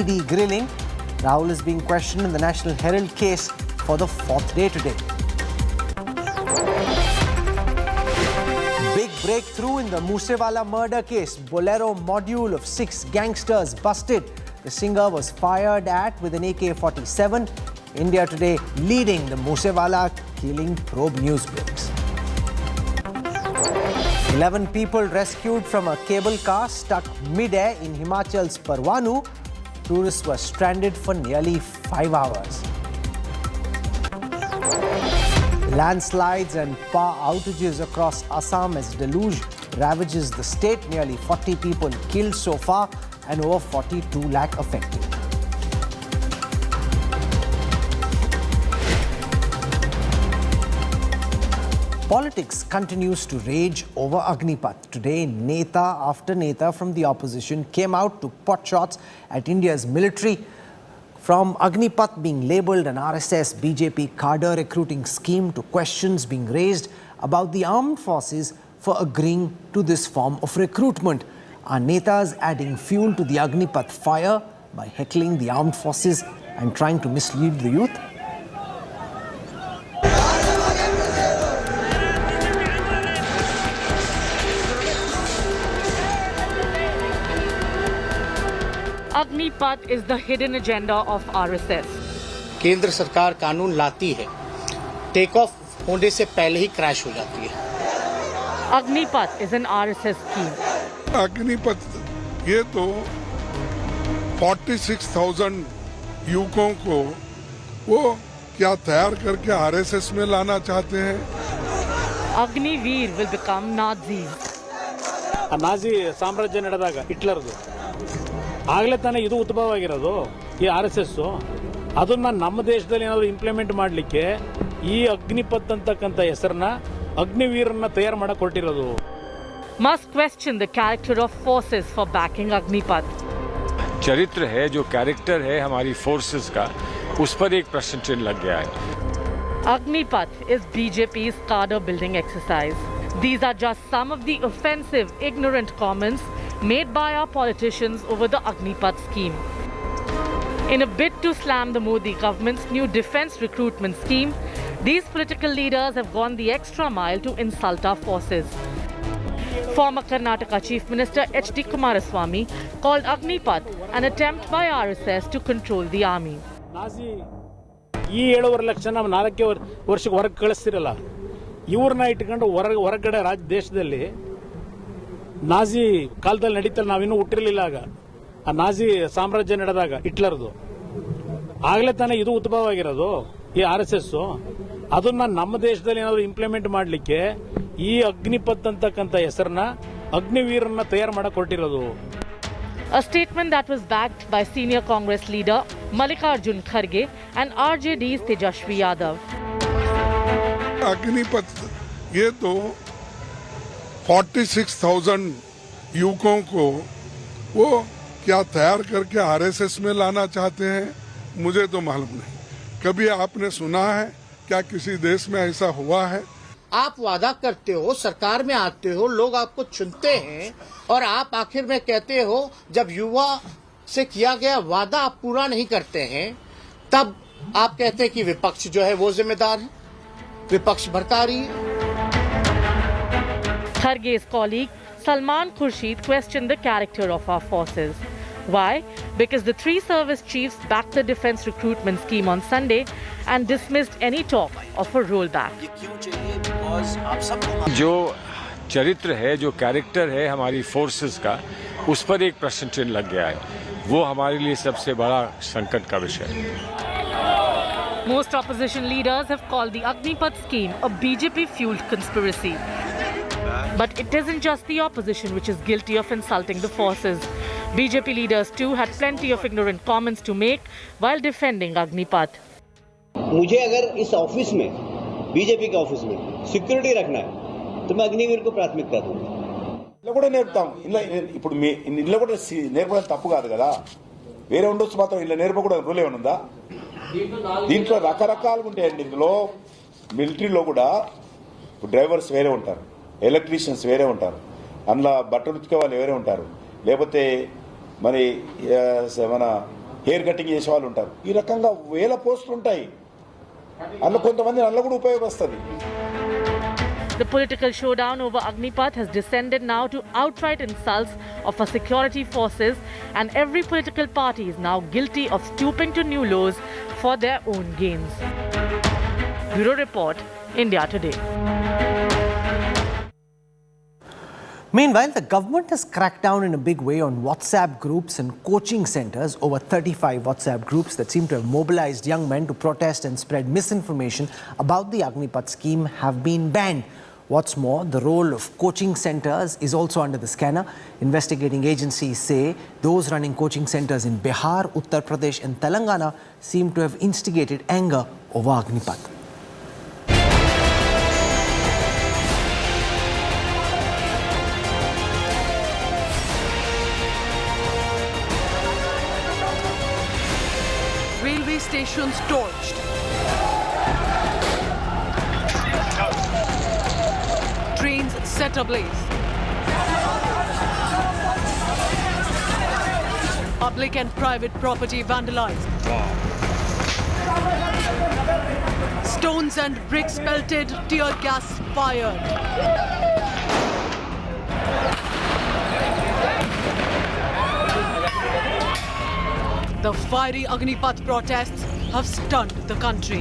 ED grilling. Rahul is being questioned in the National Herald case for the fourth day today. Big breakthrough in the Moosewala murder case. Bolero module of 6 gangsters busted. The singer was fired at with an AK-47. India Today leading the Moosewala killing probe news breaks. 11 people rescued from a cable car stuck mid-air in Himachal's Parwanu. Tourists were stranded for nearly 5 hours. Landslides and power outages across Assam as deluge ravages the state. Nearly 40 people killed so far and over 42 lakh affected. Politics continues to rage over Agnipath. Today, Neta after Neta from the opposition came out to pot shots at India's military. From Agnipath being labelled an RSS BJP cadre recruiting scheme to questions being raised about the armed forces for agreeing to this form of recruitment. Are Netas adding fuel to the Agnipath fire by heckling the armed forces and trying to mislead the youth? Agnipath is the hidden agenda of RSS. केंद्र सरकार कानून लाती है, take off होने से पहले ही crash हो जाती है। Agnipath is an RSS scheme. Agnipath ये तो 46,000 युवकों को वो क्या तैयार करके आरएसएस में लाना चाहते हैं। Agniveer will become Nazis. Nazi ಸಾಮ್ರಾಜ್ಯ ನಡೆದಾಗ ಹಿಟ್ಲರ್ದು ಆಗಲೇ ತಾನೇ ಇದು ಉದ್ಭವ ಆಗಿರೋದು ಈ RSS. ಅದನ್ನ ನಮ್ಮ ದೇಶದಲ್ಲಿ ಏನಾದರೂ ಇಂಪ್ಲಿಮೆಂಟ್ ಮಾಡಲಿಕ್ಕೆ ಈ ಅಗ್ನಿಪಥ್ ಅಂತಕ್ಕಂಥ ಹೆಸರನ್ನ ಅಗ್ನಿವೀರನ್ನ ತಯಾರು ಮಾಡಕ್ಕೆ ಹೊರಟಿರೋದು. Must question the character of forces for backing Agnipath. चरित्र है, जो कैरेक्टर है हमारी फोर्सेस का, उस पर एक प्रश्न चिन्ह लग गया है. Agnipath is BJP's cadre building exercise. These are just some of the offensive, ignorant comments made by our politicians over the Agnipath scheme. In a bid to slam the Modi government's new defense recruitment scheme, these political leaders have gone the extra mile to insult our forces. Former Karnataka Chief Minister H.D. Kumaraswamy called Agnipath an attempt by RSS to control the army. Nazi ಈ 7.5 ಲಕ್ಷ ನಾವು 4 ವರ್ಷಕ್ಕೆ ಹೊರಗೆ ಕಳಿಸ್ತಿರಲ್ಲ, ಇವ್ರನ್ನ ಇಟ್ಕೊಂಡು ಹೊರಗಡೆ ದೇಶದಲ್ಲಿ Nazi ಕಾಲದಲ್ಲಿ ನಡೀತಲ್ಲ, ನಾವಿನ್ನೂ ಹುಟ್ಟಿರಲಿಲ್ಲ ಆಗ. ಆ ನಾಜಿ ಸಾಮ್ರಾಜ್ಯ ನಡೆದಾಗ ಹಿಟ್ಲರ್ದು ಆಗಲೇ ತಾನೇ ಇದು ಉದ್ಭವ ಆಗಿರೋದು ಈ RSS. ಅದನ್ನ ನಮ್ಮ ದೇಶದಲ್ಲಿ ಏನಾದರೂ ಇಂಪ್ಲಿಮೆಂಟ್ ಮಾಡಲಿಕ್ಕೆ ಈ ಅಗ್ನಿಪಥ್ ಅಂತಕ್ಕಂಥ ಹೆಸರನ್ನ ಅಗ್ನಿವೀರನ್ನ ತಯಾರು ಮಾಡಕ್ಕೆ ಹೊರಟಿರೋದು. A statement that was backed by senior Congress leader Mallikarjun Kharge and RJD's Tejashwi Yadav. Agnipath ये तो 46,000 युवकों को वो क्या तैयार करके आरएसएस में लाना चाहते हैं, मुझे तो मालूम नहीं। कभी आपने सुना है क्या किसी देश में ऐसा हुआ है? आप वादा करते हो, सरकार में आते हो, लोग आपको चुनते हैं और आप आखिर में कहते हो जब युवा से किया गया वादा आप पूरा नहीं करते हैं, तब आप कहते हैं कि विपक्ष जो है वो जिम्मेदार है, विपक्ष भड़का रही है। Kharge's colleague Salman Khurshid questioned the character of our forces. Why? Because the 3 service chiefs backed the defense recruitment scheme on Sunday and dismissed any talk of a rollback. जो चरित्र है, जो कैरेक्टर है हमारी फोर्सेस का, उस पर एक प्रश्न चिन्ह लग गया है. वो हमारे लिए सबसे बड़ा संकट का विषय है. Most opposition leaders have called the Agnipath scheme a BJP-fueled conspiracy. But it isn't just the opposition which is guilty of insulting the forces. BJP leaders too had plenty of ignorant comments to make while defending Agnipath. मुझे अगर इस office में, BJP के office में security रखना है तो मैं अग्निवीर को प्राथमिकता दूंगा. ఇలా కూడా నేర్పుతాం. ఇలా ఇప్పుడు మీ ఇంట్లో కూడా నేర్పడం తప్పు కాదు కదా, వేరే ఉండొచ్చు, మాత్రం ఇలా నేర్పకూడదు రూల్ ఏమైనా ఉందా? దీంట్లో రకరకాలుగా ఉంటాయండి. ఇందులో మిలిటరీలో కూడా డ్రైవర్స్ వేరే ఉంటారు, ఎలక్ట్రీషియన్స్ వేరే ఉంటారు, అందులో బట్టలు ఉతికే వాళ్ళు వేరే ఉంటారు, లేకపోతే మరి మన హెయిర్ కటింగ్ చేసే వాళ్ళు ఉంటారు. ఈ రకంగా వేల పోస్టులు ఉంటాయి. అందులో కొంతమంది అందులో కూడా ఉపయోగపడుతుంది. The political showdown over Agnipath has descended now to outright insults of our security forces, and every political party is now guilty of stooping to new lows for their own gains. Bureau Report, India Today. Meanwhile, the government has cracked down in a big way on WhatsApp groups and coaching centers. Over 35 WhatsApp groups that seem to have mobilized young men to protest and spread misinformation about the Agnipath scheme have been banned. What's more, the role of coaching centers is also under the scanner. Investigating agencies say those running coaching centers in Bihar, Uttar Pradesh and Telangana seem to have instigated anger over Agnipath. Railway stations torched. Trains set ablaze. Public and private property vandalized. Stones and bricks pelted, tear gas fired. The fiery Agnipath protests have stunned the country.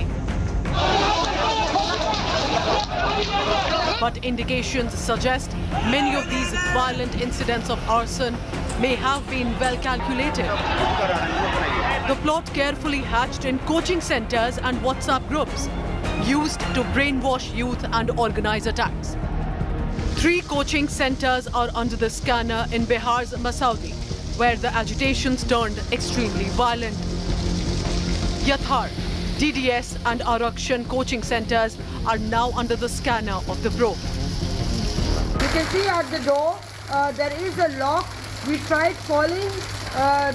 But indications suggest many of these violent incidents of arson may have been well calculated. The plot carefully hatched in coaching centers and WhatsApp groups, used to brainwash youth and organize attacks. 3 coaching centers are under the scanner in Bihar's Masaudi, where the agitations turned extremely violent. Yathar, DDS and Arakshan coaching centers are now under the scanner of the probe. You can see at the door there is a lock. We tried calling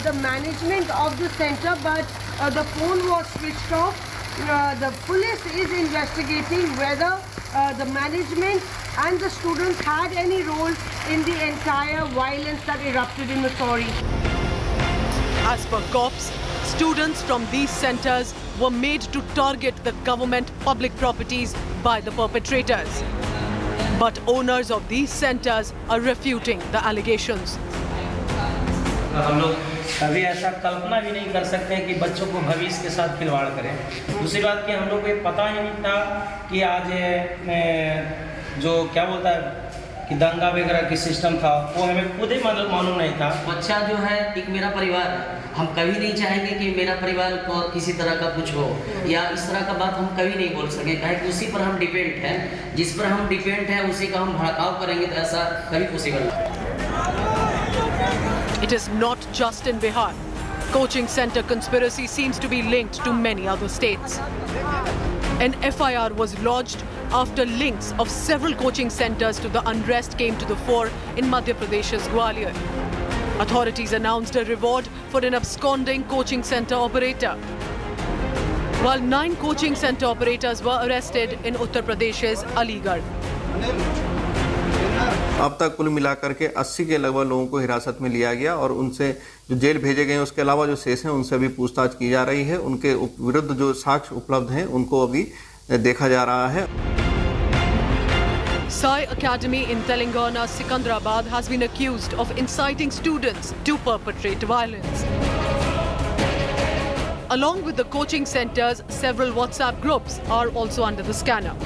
the management of the center, but the phone was switched off. The police is investigating whether the management and the students had any role in the entire violence that erupted in Missouri. As per cops, students from these centers were made to target the government public properties by the perpetrators. But owners of these centers are refuting the allegations. हम लोग कभी ऐसा कल्पना भी नहीं कर सकते हैं कि बच्चों को भविष्य के साथ खिलवाड़ करें। दूसरी बात कि हम लोग को ये पता ही नहीं था कि आज जो क्या बोलता है कि दंगा वगैरह की सिस्टम था वो हमें खुद ही मालूम नहीं था। बच्चा जो है एक मेरा परिवार है, हम कभी नहीं चाहेंगे कि मेरा परिवार को किसी तरह का कुछ हो या इस तरह का बात हम कभी नहीं बोल सकें, काहे कि उसी पर हम डिपेंड हैं, जिस पर हम डिपेंड हैं उसी का हम भड़काव करेंगे तो ऐसा कभी पॉसिबल नहीं। It is not just in Bihar. Coaching center conspiracy seems to be linked to many other states. An FIR was lodged after links of several coaching centers to the unrest came to the fore in Madhya Pradesh's Gwalior. Authorities announced a reward for an absconding coaching center operator. While 9 coaching center operators were arrested in Uttar Pradesh's Aligarh. अब तक कुल मिलाकर के 80 के लगभग लोगों को हिरासत में लिया गया और उनसे जो जेल भेजे गए उसके अलावा जो शेष हैं उनसे भी पूछताछ की जा रही है। उनके विरुद्ध जो साक्ष्य उपलब्ध हैं उनको अभी देखा जा रहा है। Sai Academy in Telangana, Sikandrabad has been accused of inciting students to perpetrate violence. Along with the coaching centers, several WhatsApp groups are also under the scanner.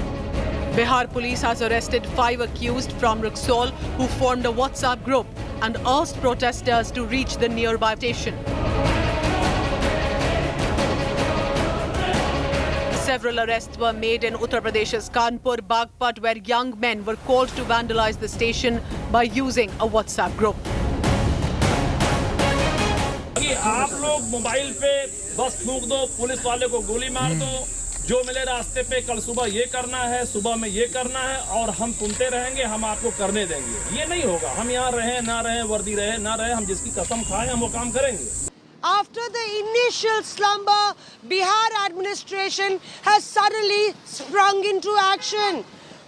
Bihar police has arrested 5 accused from Raxaul who formed a WhatsApp group and asked protesters to reach the nearby station. Several arrests were made in Uttar Pradesh's Kanpur, Bagpat, where young men were called to vandalize the station by using a WhatsApp group. आप लोग mobile पे बस थूक दो, police वाले को गोली मार दो, जो मिले रास्ते पे कल सुबह ये करना है, सुबह में ये करना है और हम सुनते रहेंगे, हम आपको करने देंगे। ये नहीं होगा। हम यहाँ रहे ना रहे, वर्दी रहे ना रहे, हम जिसकी कसम खाएं हम वो काम करेंगे। After the initial slumber, Bihar administration has suddenly sprung into action.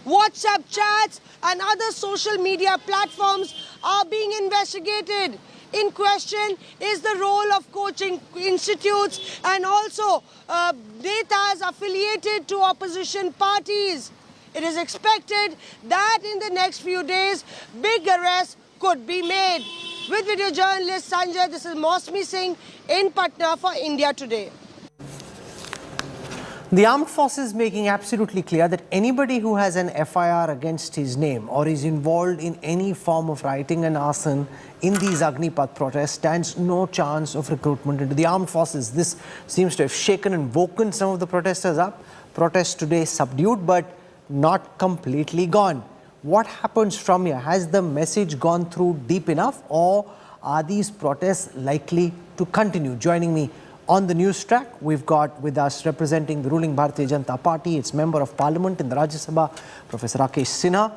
WhatsApp chats and other social media platforms are being investigated. In question is the role of coaching institutes and also Netas affiliated to opposition parties. It is expected that in the next few days, big arrests could be made. With video journalist Sanjay, this is Mosmi Singh in Patna for India Today. The armed forces making absolutely clear that anybody who has an FIR against his name or is involved in any form of rioting and arson in these Agnipath protests stands no chance of recruitment into the armed forces. This seems to have shaken and woken some of the protesters up. Protests today subdued but not completely gone. What happens from here? Has the message gone through deep enough, or are these protests likely to continue? Joining me on the Newstrack, we've got with us representing the ruling Bharatiya Janata Party, its Member of Parliament in the Rajya Sabha, Professor Rakesh Sinha.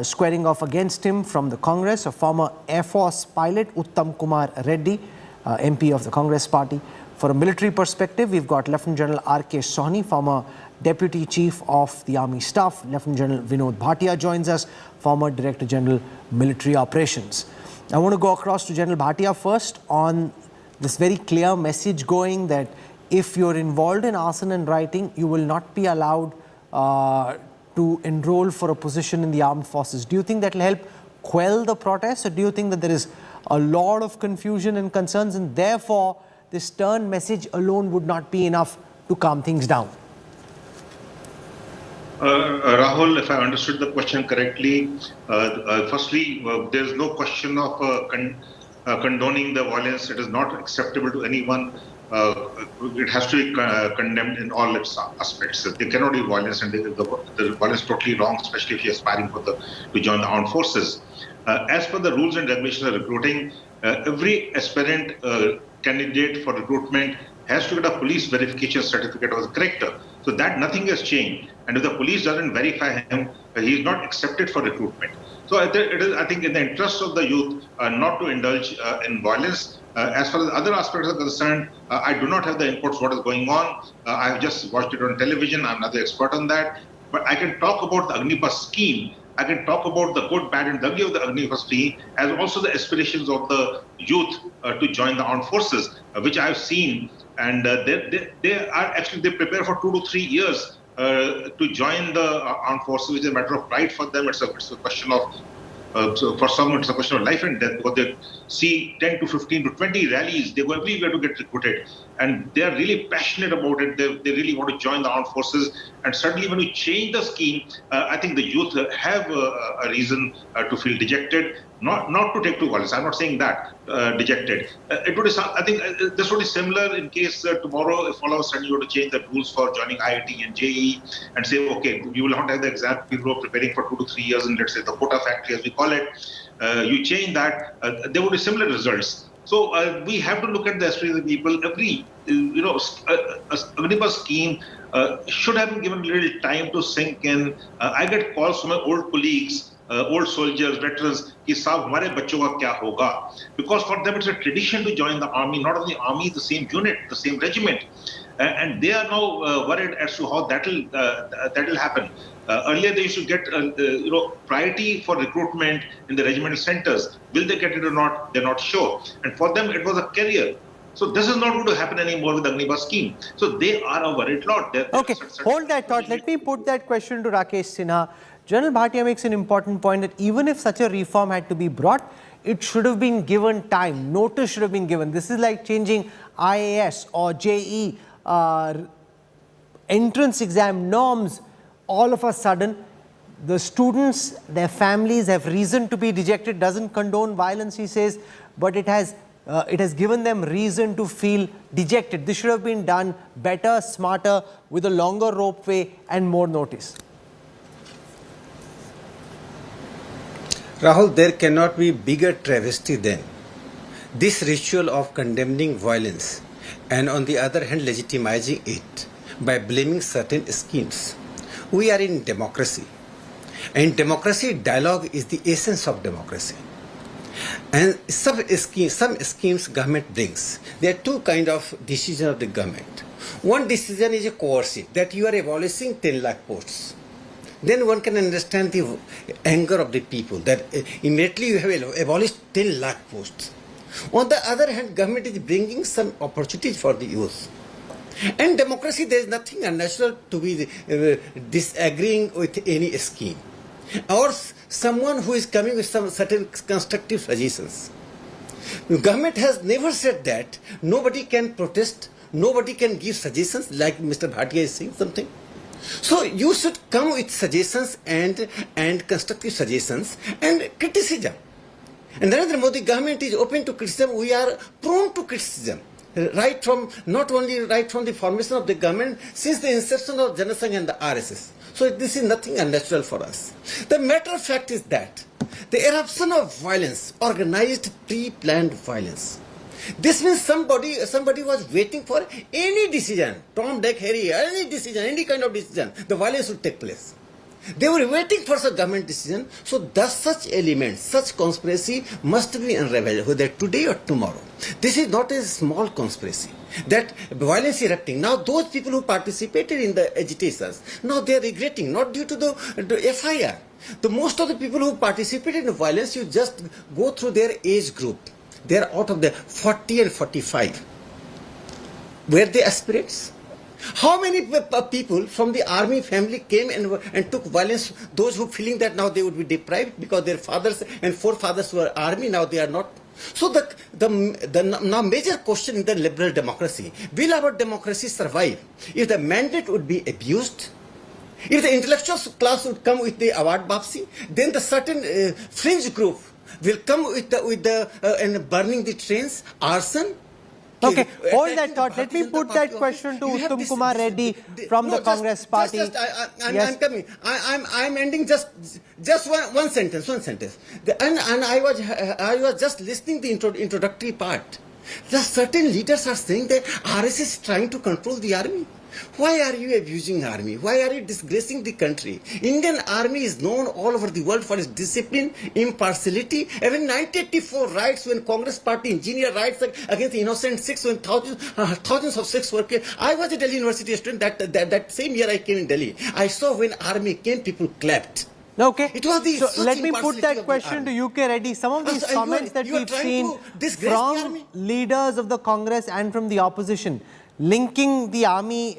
Squaring off against him from the Congress, a former Air Force pilot, Uttam Kumar Reddy, MP of the Congress Party. For a military perspective, we've got Lieutenant General R.K. Sahni, former Deputy Chief of the Army Staff. Lieutenant General Vinod Bhatia joins us, former Director General Military Operations. I want to go across to General Bhatia first on this very clear message going that if you're involved in arson and rioting, you will not be allowed to enroll for a position in the armed forces. Do you think that will help quell the protests, or do you think that there is a lot of confusion and concerns and therefore this stern message alone would not be enough to calm things down? Rahul, if I understood the question correctly, firstly, there is no question of condoning the violence. It is not acceptable to anyone. It has to be condemned in all its aspects. There cannot be violence, and the violence is totally wrong, especially if you're aspiring to join the armed forces. As per the rules and regulations of recruiting, every aspirant candidate for recruitment has to get a police verification certificate of the character. So that nothing has changed. And if the police doesn't verify him, he is not accepted for recruitment. So it is, I think, in the interest of the youth not to indulge in violence. As far as other aspects are concerned, I do not have the inputs what is going on. I have just watched it on television. I'm not the expert on that. But I can talk about the Agnipath scheme. I can talk about the good, bad and ugly of the Agnipath scheme, as also the aspirations of the youth to join the armed forces, which I have seen. And they prepare for 2 to 3 years to join the armed forces, which is a matter of pride for them. It's a question of, for some, it's a question of life and death, because they see 10 to 15 to 20 rallies. They go everywhere to get recruited, and they are really passionate about it. They really want to join the armed forces. And certainly when we change the scheme, I think the youth have a reason to feel dejected. Not to take to violence. I'm not saying that dejected. It would. I think this would be similar in case tomorrow, if all of a sudden you were to change the rules for joining IIT and JEE and say, okay, you will not have the exam. People who are preparing for 2 to 3 years in, let's say, the quota factory, as we call it. You change that, there would be similar results. So we have to look at the history of the people. Every Agnipath scheme should have been given a little time to sink in. I get calls from my old colleagues, old soldiers, veterans, कि साहब हमारे बच्चों का क्या होगा? Because for them it's a tradition to join the army, not only army, the same unit, the same regiment, and they are now worried as to how that will happen. Earlier they used to get priority for recruitment in the regimental centers. Will they get it or not? They're not sure. And for them it was a career. So this is not going to happen anymore with the Agnipath scheme. So they are a worried lot. Okay, hold that thought. Let me put that question to Rakesh Sinha. General Bhatia makes an important point that even if such a reform had to be brought, it should have been given time. Notice should have been given. This is like changing IAS or JE entrance exam norms. All of a sudden, the students, their families have reason to be dejected. Doesn't condone violence, he says, but it has given them reason to feel dejected. This should have been done better, smarter, with a longer ropeway and more notice. Rahul, there cannot be bigger travesty than this ritual of condemning violence and on the other hand legitimizing it by blaming certain schemes. We are in democracy, and democracy dialogue is the essence of democracy. And some schemes government brings. There are two kinds of decisions of the government. One decision is a coercive, that you are abolishing 10 lakh posts. Then one can understand the anger of the people that immediately you have abolished 10 lakh posts. On the other hand, government is bringing some opportunities for the youth. And democracy, there is nothing unnatural to be disagreeing with any scheme or someone who is coming with some certain constructive suggestions. Government has never said that nobody can protest, nobody can give suggestions like Mr. Bhatia is saying something. So you should come with suggestions and constructive suggestions and criticism. And Narendra Modi government is open to criticism. We are prone to criticism. Not only right from the formation of the government, since the inception of Jana Sangh and the RSS. So this is nothing unnatural for us. The matter of fact is that the eruption of violence, organized, pre-planned violence. This means somebody was waiting for any decision, Tom, Dick, Harry, any decision, any kind of decision, the violence would take place. They were waiting for some government decision, so thus such elements, such conspiracy must be unraveled, whether today or tomorrow. This is not a small conspiracy. That violence erupting. Now those people who participated in the agitations, now they are regretting, not due to the FIR. The most of the people who participated in violence, you just go through their age group. They are out of the 40 and 45. Were they aspirants? How many people from the army family came and took violence, those who feeling that now they would be deprived because their fathers and forefathers were army, now they are not? So the now major question in the liberal democracy, will our democracy survive if the mandate would be abused? If the intellectual class would come with the award bapsi, then the certain fringe group will come with and burning the trains, arson. Okay, hold that thought. Let me put that question to Uttam Kumar Reddy from the Congress Party. I'm coming. I'm ending just one sentence. And I was just listening the introductory part. The certain leaders are saying that RSS is trying to control the army. Why are you abusing army? Why are you disgracing the country? Indian army is known all over the world for its discipline, impartiality. Even 1984 riots, when Congress party engineered riots against the innocent Sikhs, when thousands of Sikhs were killed. I was a Delhi University student. That same year I came in Delhi. I saw when army came, people clapped. Okay. It was the so let me put that question to UK Reddy. Some of these comments that we've seen from leaders of the Congress and from the opposition, linking the army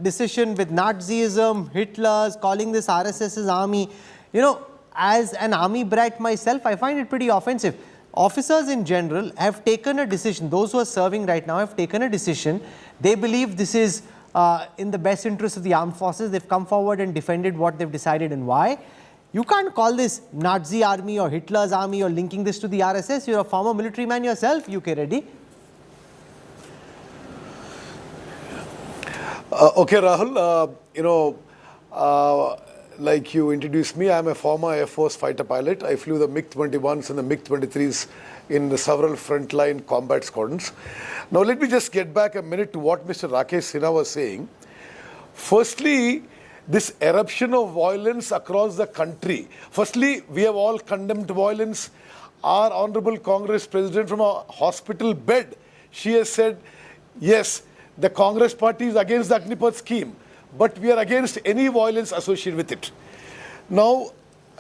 decision with Nazism, Hitler's, calling this RSS's army. You know, as an army brat myself, I find it pretty offensive. Officers in general have taken a decision. Those who are serving right now have taken a decision. They believe this is in the best interest of the armed forces. They've come forward and defended what they've decided and why. You can't call this Nazi army or Hitler's army or linking this to the RSS. You're a former military man yourself, UK Reddy. Okay, Rahul, like you introduced me, I'm a former Air Force fighter pilot. I flew the MiG-21s and the MiG-23s in several frontline combat squadrons. Now, let me just get back a minute to what Mr. Rakesh Sinha was saying. Firstly, this eruption of violence across the country. Firstly, we have all condemned violence. Our Honorable Congress President from a hospital bed, she has said, yes, the Congress party is against the Agnipath scheme, but we are against any violence associated with it. Now,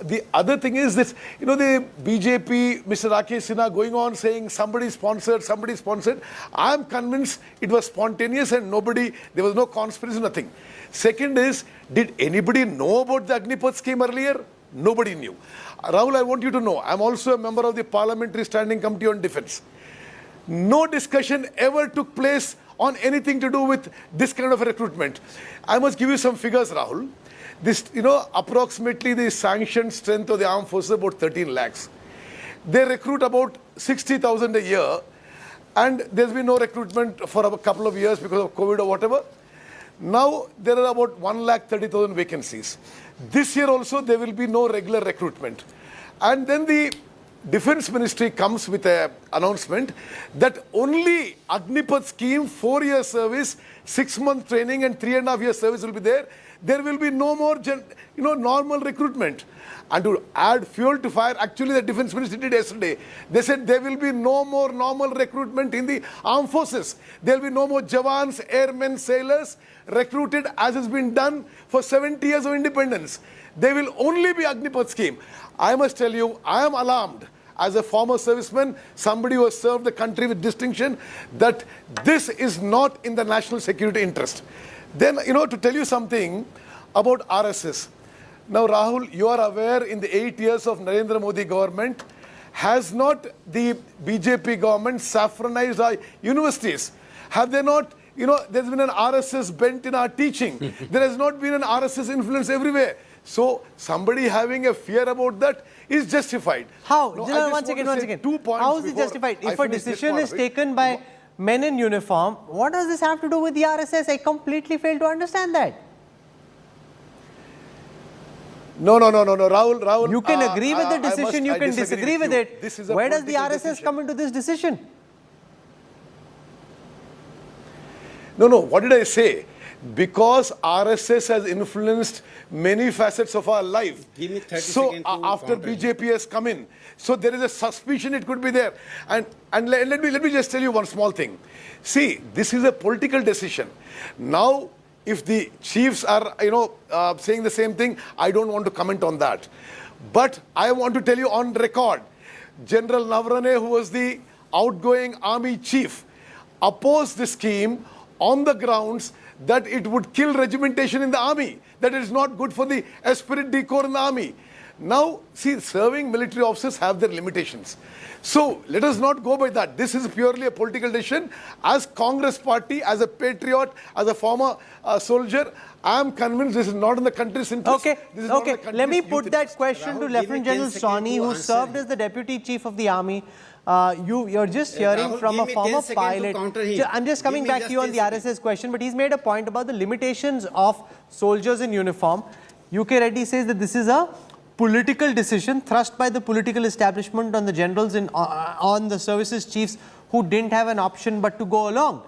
the other thing is this, the BJP, Mr. Rakesh Sinha going on saying somebody sponsored. I am convinced it was spontaneous and there was no conspiracy, nothing. Second is, did anybody know about the Agnipath scheme earlier? Nobody knew. Rahul, I want you to know, I am also a member of the Parliamentary Standing Committee on Defence. No discussion ever took place on anything to do with this kind of recruitment. I must give you some figures, Rahul. This, approximately the sanctioned strength of the armed forces about 13 lakhs. They recruit about 60,000 a year, and there's been no recruitment for a couple of years because of COVID or whatever. Now there are about 1,30,000 vacancies. This year also there will be no regular recruitment. And then the Defence Ministry comes with an announcement that only Agnipath scheme, 4-year service, 6-month training and 3.5-year service will be there. There will be no more normal recruitment. And to add fuel to fire, actually the Defence Ministry did yesterday. They said there will be no more normal recruitment in the armed forces. There will be no more Jawans, airmen, sailors recruited as has been done for 70 years of independence. There will only be Agnipath scheme. I must tell you, I am alarmed. as a former serviceman, somebody who has served the country with distinction, that this is not in the national security interest. Then, to tell you something about RSS. Now, Rahul, you are aware in the 8 years of Narendra Modi government, has not the BJP government saffronized our universities? Have they not, there's been an RSS bent in our teaching. There has not been an RSS influence everywhere. So, somebody having a fear about that is justified. How? No, Once again. 2 points. How is it justified? If a decision is taken by men in uniform, what does this have to do with the RSS? I completely fail to understand that. No, Rahul. You can agree with the decision, you can disagree with it. This is a Where does the RSS decision. come into this decision? No, what did I say? Because RSS has influenced many facets of our life. Give me 30 so seconds to after counter BJP has come in, so there is a suspicion it could be there. And let me just tell you one small thing. See, this is a political decision. Now, if the chiefs are, saying the same thing, I don't want to comment on that. But I want to tell you on record, General Navarane, who was the outgoing army chief, opposed the scheme on the grounds that it would kill regimentation in the army, that it is not good for the esprit de corps in the army. Now, see, serving military officers have their limitations. So, let us not go by that. This is purely a political decision. As Congress party, as a patriot, as a former soldier, I am convinced this is not in the country's interest. Okay. Let me put that question to Lieutenant General Sawhney, who served as the Deputy Chief of the Army. You're just hearing Rahul, from a former pilot. I'm just coming back to you on the RSS question, but he's made a point about the limitations of soldiers in uniform. UK Reddy says that this is a political decision thrust by the political establishment on the generals on the services chiefs who didn't have an option but to go along.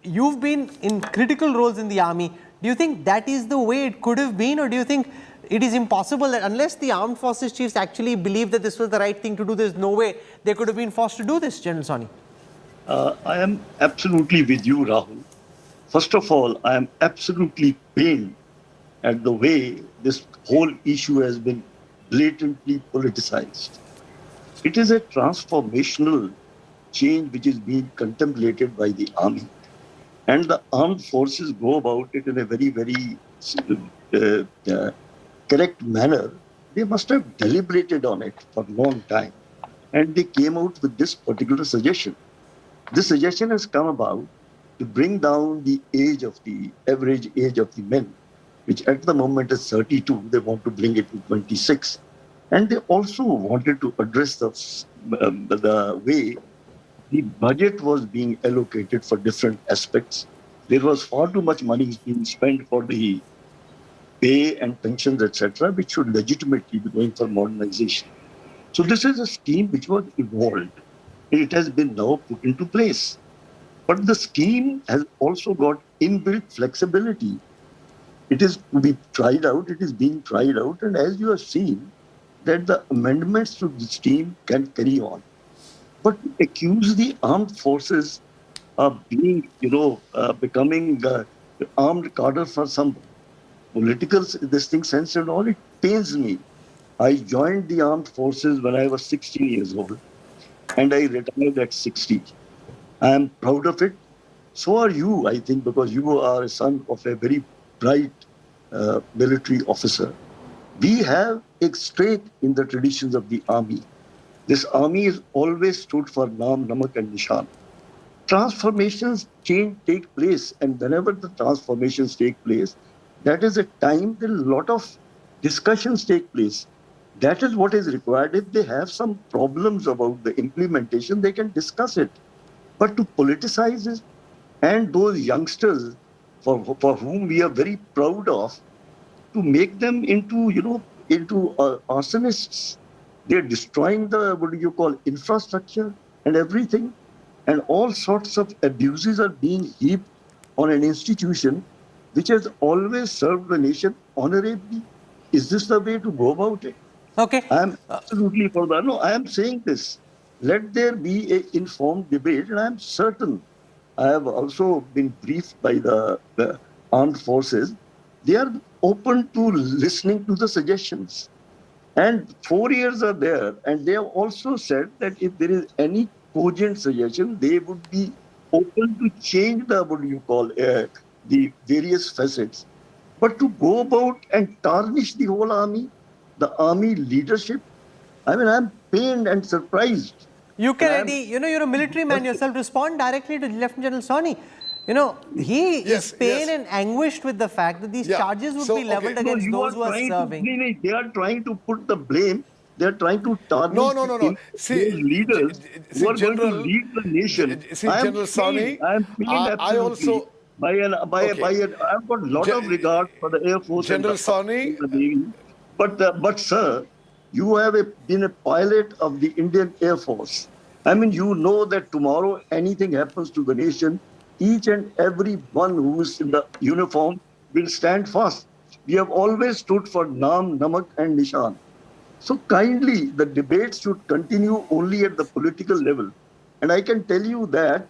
You've been in critical roles in the army. Do you think that is the way it could have been, or do you think it is impossible that unless the armed forces chiefs actually believe that this was the right thing to do, there's no way they could have been forced to do this, General Sawhney? I am absolutely with you, Rahul. First of all, I am absolutely pained at the way this whole issue has been blatantly politicized. It is a transformational change which is being contemplated by the army. And the armed forces go about it in a very, very correct manner. They must have deliberated on it for a long time. And they came out with this particular suggestion. This suggestion has come about to bring down the average age of the men, which at the moment is 32. They want to bring it to 26. And they also wanted to address the way the budget was being allocated for different aspects. There was far too much money being spent for the pay and pensions, etc., which should legitimately be going for modernization. So this is a scheme which was evolved. It has been now put into place. But the scheme has also got inbuilt flexibility. It is to be tried out, it is being tried out, and as you have seen, that the amendments to the scheme can carry on. But to accuse the armed forces of being, becoming the armed cadre for some political sense and all, it pains me. I joined the armed forces when I was 16 years old, and I retired at 60. I am proud of it. So are you, I think, because you are a son of a very bright military officer. We have a stake in the traditions of the army. This army has always stood for Naam, Namak and Nishan. Transformations take place, and whenever the transformations take place, that is a time that a lot of discussions take place. That is what is required. If they have some problems about the implementation, they can discuss it. But to politicize it, and those youngsters for whom we are very proud of, to make them into arsonists. They're destroying the, infrastructure and everything. And all sorts of abuses are being heaped on an institution which has always served the nation honorably. Is this the way to go about it? Okay. I am absolutely for that. No, I am saying this. Let there be an informed debate, and I am certain. I have also been briefed by the armed forces. They are open to listening to the suggestions. And 4 years are there, and they have also said that if there is any cogent suggestion, they would be open to change the, what do you call, the various facets. But to go about and tarnish the whole army, the army leadership, I mean, I'm pained and surprised. You can, Eddie, you're a military man yourself. Respond directly to Lieutenant General Soni. He is pained and anguished with the fact that these charges would be leveled against those who are serving. They are trying to put the blame. They are trying to tarnish No. See, leaders who are going to lead the nation. See, General Soni, I am pained I also... I've got a lot of regard for the Air Force. General Soni... But sir, you have been a pilot of the Indian Air Force. I mean, you know that tomorrow anything happens to the nation, each and every one who is in the uniform will stand fast. We have always stood for Naam, Namak and Nishan. So kindly, the debates should continue only at the political level. And I can tell you that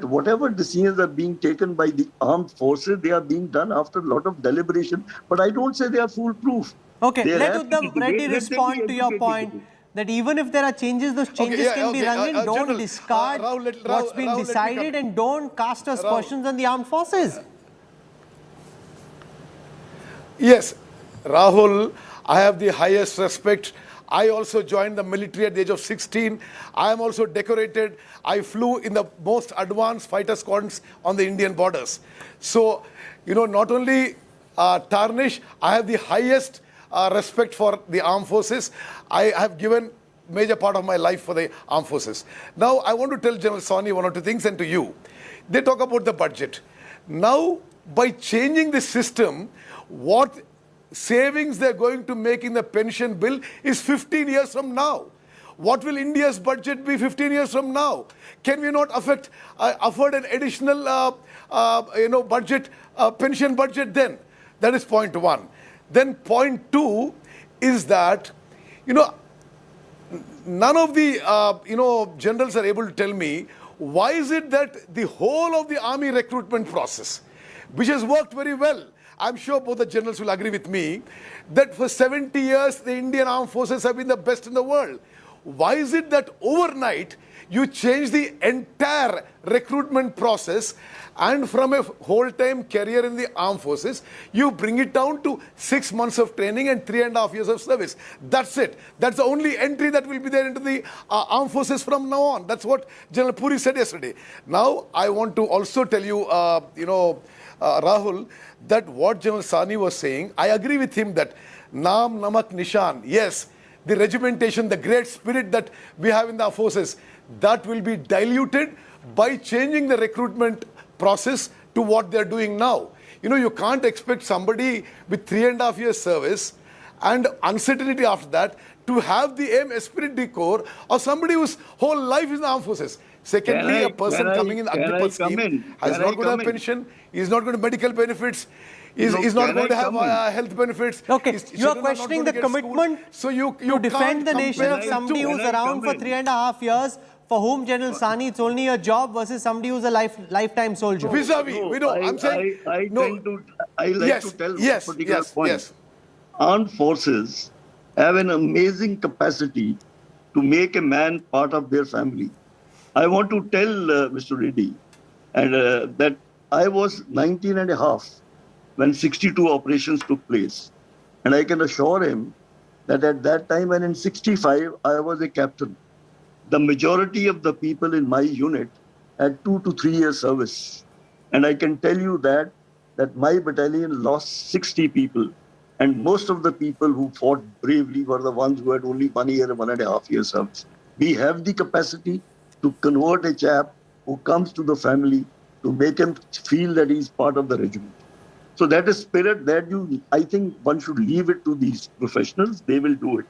whatever decisions are being taken by the armed forces, they are being done after a lot of deliberation. But I don't say they are foolproof. Okay, let Uddam Reddy respond to your point that even if there are changes, those changes can be run in. Don't discard what's been decided and don't cast aspersions on the armed forces. Yes, Rahul, I have the highest respect. I also joined the military at the age of 16. I am also decorated. I flew in the most advanced fighter squadrons on the Indian borders. So, not only tarnish, I have the highest respect for the armed forces. I have given major part of my life for the armed forces. Now, I want to tell General Soni one or two things, and to you. They talk about the budget. Now, by changing the system, what savings they're going to make in the pension bill is 15 years from now. What will India's budget be 15 years from now? Can we not afford an additional budget, pension budget then? That is point one. Then point two is that, none of the, generals are able to tell me why is it that the whole of the army recruitment process, which has worked very well, I'm sure both the generals will agree with me, that for 70 years the Indian armed forces have been the best in the world. Why is it that overnight you change the entire recruitment process and from a whole-time career in the armed forces, you bring it down to 6 months of training and 3.5 years of service? That's it. That's the only entry that will be there into the armed forces from now on. That's what General Puri said yesterday. Now, I want to also tell you, Rahul, that what General Sani was saying, I agree with him that Naam, Namak, Nishan, yes, the regimentation, the great spirit that we have in the forces, that will be diluted by changing the recruitment process to what they're doing now. You can't expect somebody with 3.5 years service and uncertainty after that to have the aim, esprit de corps of somebody whose whole life is in the armed forces. Secondly, a person coming in the Agnipath scheme is not going to have pension, is not going to have medical benefits, is not going to have health benefits. Okay, you are questioning the commitment to defend the nation of somebody who's around for 3.5 years, for whom, General Sani, it's only a job, versus somebody who's a lifetime soldier. Vis-a-vis, I'm saying... I like to tell a particular point. Yes. Armed forces have an amazing capacity to make a man part of their family. I want to tell Mr. Reddy that I was 19 and a half when 62 operations took place. And I can assure him that at that time, and in 65, I was a captain. The majority of the people in my unit had 2 to 3 years service. And I can tell you that my battalion lost 60 people. And most of the people who fought bravely were the ones who had only 1 year, 1.5 years service. We have the capacity to convert a chap who comes to the family, to make him feel that he's part of the regiment. So that is spirit that I think one should leave it to these professionals. They will do it.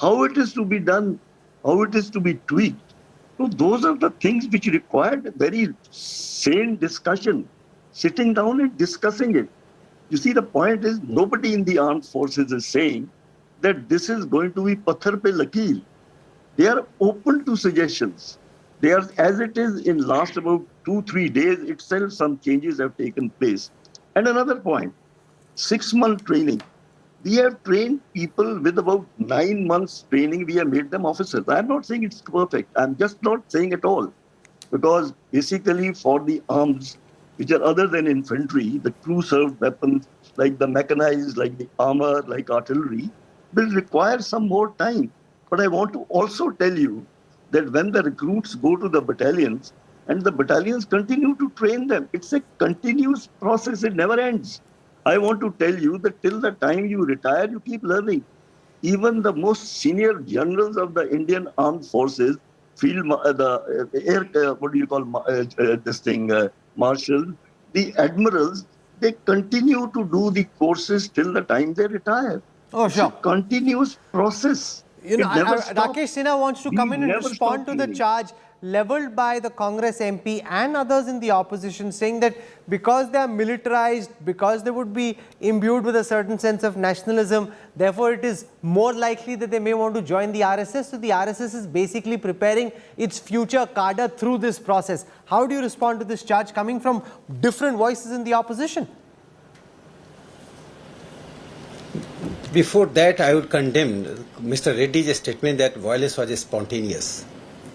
How it is to be done, how it is to be tweaked. So those are the things which required a very sane discussion, sitting down and discussing it. You see, the point is nobody in the armed forces is saying that this is going to be pathar pe lakir. They are open to suggestions. They are, as it is in last about 2-3 days itself, some changes have taken place. And another point, 6-month training. We have trained people with about 9 months training. We have made them officers. I'm not saying it's perfect. I'm just not saying at all. Because basically for the arms, which are other than infantry, the crew-served weapons, like the mechanized, like the armor, like artillery, will require some more time. But I want to also tell you that when the recruits go to the battalions, and the battalions continue to train them, it's a continuous process, it never ends. I want to tell you that till the time you retire, you keep learning. Even the most senior generals of the Indian Armed Forces, marshal, the admirals, they continue to do the courses till the time they retire. Oh, sure. It's a continuous process. You know, It never stops. Rakesh Sinha wants to come in and respond to the charge levelled by the Congress MP and others in the opposition, saying that because they are militarized, because they would be imbued with a certain sense of nationalism, therefore it is more likely that they may want to join the RSS. So the RSS is basically preparing its future cadre through this process. How do you respond to this charge coming from different voices in the opposition? Before that, I would condemn Mr. Reddy's statement that violence was spontaneous.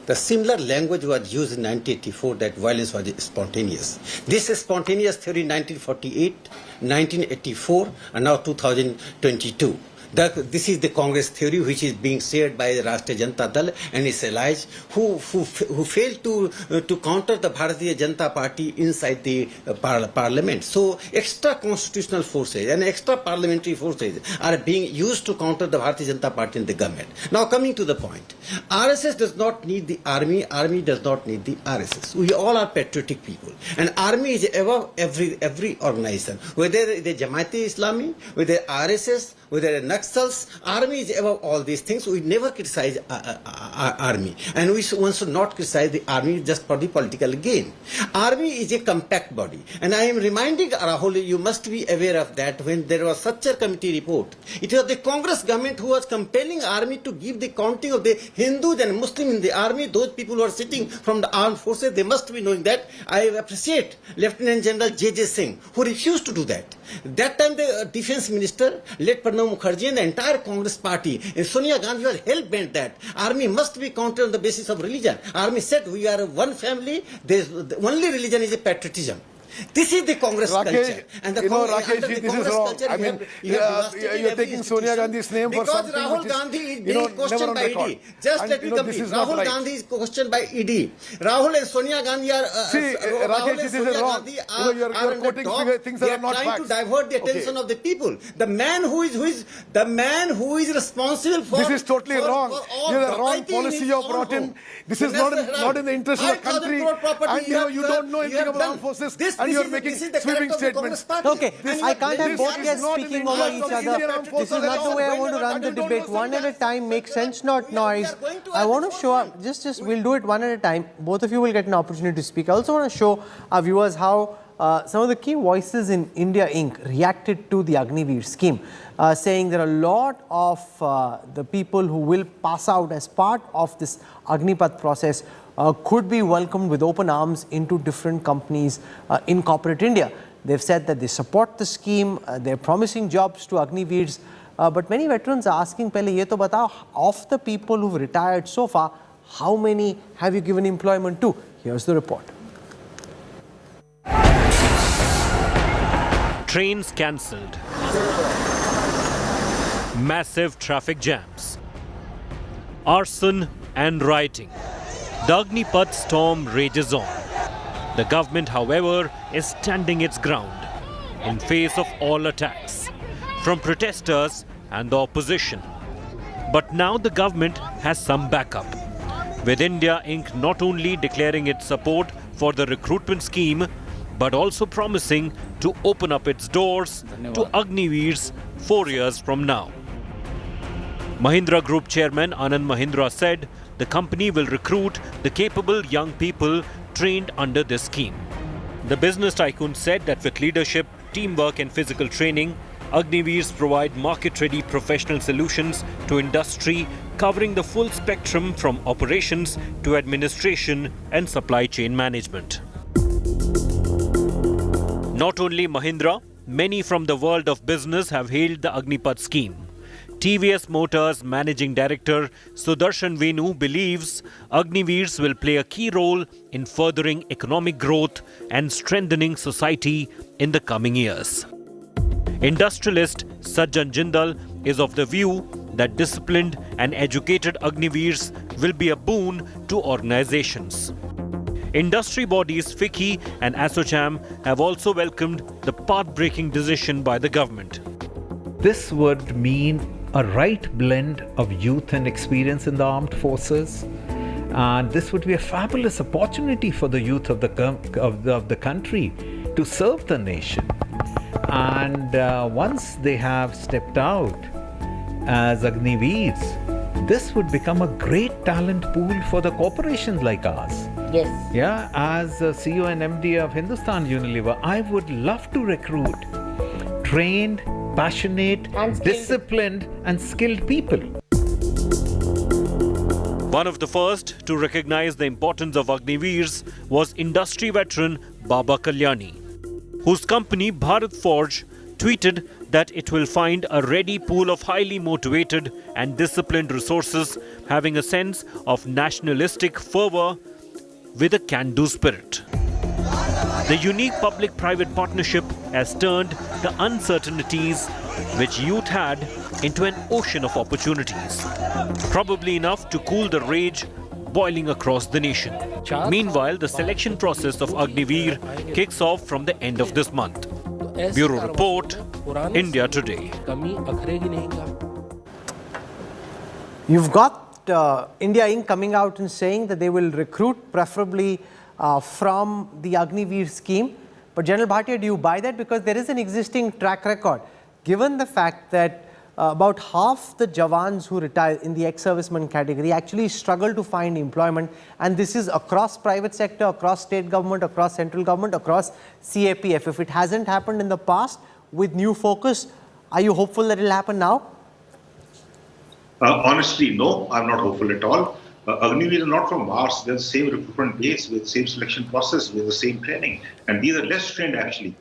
The similar language was used in 1984 that violence was spontaneous. This is spontaneous theory in 1948, 1984, and now 2022. This is the Congress theory which is being shared by the Rashtriya Janata Dal and its allies who failed to counter the Bharatiya Janata Party inside the parliament. So extra constitutional forces and extra parliamentary forces are being used to counter the Bharatiya Janata Party in the government. Now coming to the point, RSS does not need the army does not need the RSS. We all are patriotic people, and army is above every organization, whether it is Jamaat-e-Islami, whether RSS, whether Naxals, army is above all these things. We never criticize army, and one should not criticize the army just for the political gain. Army is a compact body, and I am reminding Rahul, you must be aware of that. When there was such a committee report, it was the Congress government who was compelling army to give the counting of the Hindus and Muslims in the army. Those people who are sitting from the armed forces, they must be knowing that. I appreciate Lieutenant General J.J. Singh, who refused to do that. That time the defense minister, led Pranab Mukherjee, and the entire Congress party, and Sonia Gandhi was hell-bent that army must be counted on the basis of religion. Army said we are one family, the only religion is a patriotism. This is the Congress culture. And the Rakesh, this is wrong. I mean, you're taking Sonia Gandhi's name for something Rahul which is, Gandhi is being questioned by ED. Just let me complete. Rahul right. Gandhi is questioned by ED. Rahul and Sonia Gandhi are... See, Rakesh, this is wrong. You're quoting things that are not facts. They are trying to divert the attention of the people. The man who is responsible for... This is totally wrong. You have the wrong policy you have brought in. This is not in the interest of the country. And you don't know anything about armed forces. And you're making sweeping statements. Okay, I can't have both guys speaking over each other. This is not the way I want to run the debate. One at a time, make sense, not noise. I want to show up, just we'll do it one at a time. Both of you will get an opportunity to speak. I also want to show our viewers how some of the key voices in India Inc. reacted to the Agniveer scheme, saying there are a lot of the people who will pass out as part of this Agnipath process could be welcomed with open arms into different companies in corporate India. They've said that they support the scheme, they're promising jobs to Agniveers, but many veterans are asking, Pehle ye to batao, of the people who've retired so far, how many have you given employment to? Here's the report. Trains cancelled. Massive traffic jams. Arson and rioting. The Agnipath storm rages on. The government, however, is standing its ground in face of all attacks from protesters and the opposition. But now the government has some backup, with India Inc. not only declaring its support for the recruitment scheme, but also promising to open up its doors to Agniveers 4 years from now. Mahindra Group Chairman Anand Mahindra said the company will recruit the capable young people trained under this scheme. The business tycoon said that with leadership, teamwork and physical training, Agniveers provide market-ready professional solutions to industry, covering the full spectrum from operations to administration and supply chain management. Not only Mahindra, many from the world of business have hailed the Agnipath scheme. TVS Motors Managing Director Sudarshan Venu believes Agniveers will play a key role in furthering economic growth and strengthening society in the coming years. Industrialist Sajjan Jindal is of the view that disciplined and educated Agniveers will be a boon to organizations. Industry bodies FICCI and Assam have also welcomed the path-breaking decision by the government. This would mean a right blend of youth and experience in the armed forces. And this would be a fabulous opportunity for the youth of the country to serve the nation. And once they have stepped out as Agniveers, this would become a great talent pool for the corporations like ours. Yes. Yeah, as CEO and MD of Hindustan Unilever, I would love to recruit trained, passionate, disciplined and skilled people. One of the first to recognize the importance of Agniveers was industry veteran Baba Kalyani, whose company Bharat Forge tweeted that it will find a ready pool of highly motivated and disciplined resources having a sense of nationalistic fervor with a can-do spirit. The unique public-private partnership has turned the uncertainties which youth had into an ocean of opportunities, probably enough to cool the rage boiling across the nation. Meanwhile, the selection process of Agniveer kicks off from the end of this month. Bureau Report, India Today. You've got India Inc. coming out and saying that they will recruit preferably from the Agniveer scheme. But General Bhatia, do you buy that? Because there is an existing track record. Given the fact that about half the Jawans who retire in the ex-serviceman category actually struggle to find employment, and this is across private sector, across state government, across central government, across CAPF. If it hasn't happened in the past, with new focus, are you hopeful that it will happen now? Honestly, no, I'm not hopeful at all. Agniveer is not from Mars. They're the same recruitment base, with the same selection process, with the same training. And these are less trained, actually.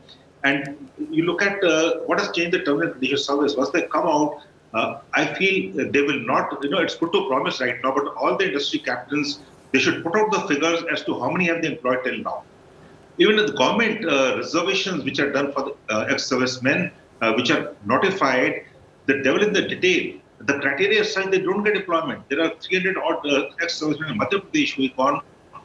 And you look at what has changed the terminal condition service. Once they come out, I feel they will not, it's good to promise right now, but all the industry captains, they should put out the figures as to how many have they employed till now. Even the government reservations which are done for the ex-servicemen, which are notified, the devil in the detail. The criteria is such they don't get employment. There are 300 odd ex-servicemen in Madhya Pradesh who have gone